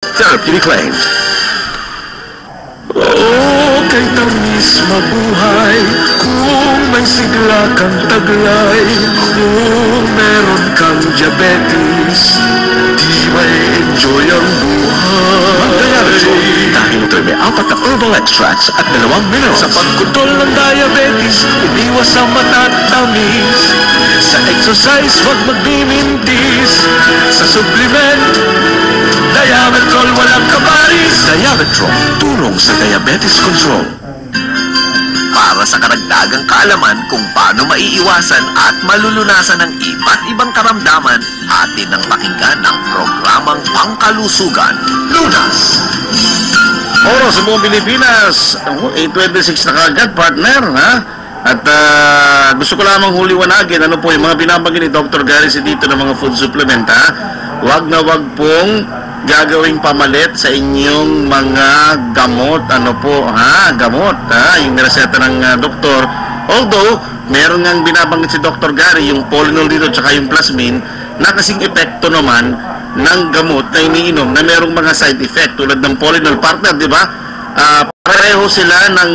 Therapeutic claims. Oo, kay tamis mabuhay kung may sigla kang taglay. Kung meron kang diabetes, di may enjoy ang buhay. Dahil ito'y may 4 na herbal extracts at 2 minerals. Sa pagkontrol ng diabetes, umiwas sa matatamis. Sa exercise, huwag magmimintis. Sa supplement, Diabetrol walang kaparis. Diabetrol, tulong sa diabetes control. Para sa karagdagang kaalaman kung paano maiiwasan at malulunasan ang iba't ibang karamdaman, atin ang pakinggan ang programang Pangkalusugan, Lunas. Oras sa buong Pilipinas, 8:26 na kagad, partner, ha? At gusto ko lamang huliwanagin, ano po yung mga binabanggit ni Dr. Gary dito ng mga food supplement, ha? Wag na wag pong gagawing pamalit sa inyong mga gamot, ano po, ha? Gamot, ha? Yung nireseta ng doktor. Although, meron ngang binabanggit si Dr. Gary, yung Polinol dito, tsaka yung Plasmin, na kasing epekto naman ng gamot na iniinom na merong mga side effect tulad ng Polinol, partner, di ba? Pareho sila ng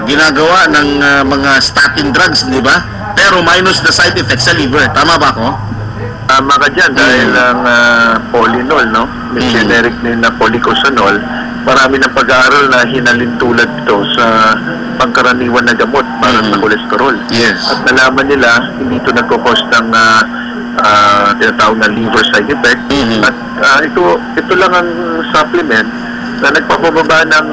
ginagawa ng mga statin drugs, di ba? Pero minus the side effects sa liver. Tama ba ako? Tama ka dyan dahil ang Polinol, no? May generic name na Policosanol. Marami ng pag-aaral na hinalintulad ito sa pangkaraniwan na gamot para sa kolesterol. Yes. At nalaman nila, hindi ito nagkakos ng tinatawag na liver side effect. At ito lang ang supplement na nagpapababa ng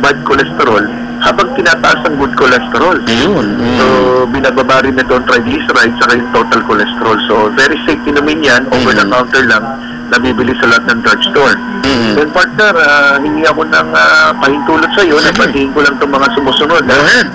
bad cholesterol habang tinataas ang good cholesterol. Ayun. So, binababa rin nito ang triglycerides at yung total cholesterol. So, very safe inumin yan, over-the-counter lang, nabibili sa lahat ng drugstore. Then, partner, hingi ako ng pahintulot sa iyo, napatingin ko lang itong mga sumusunod. Go ahead.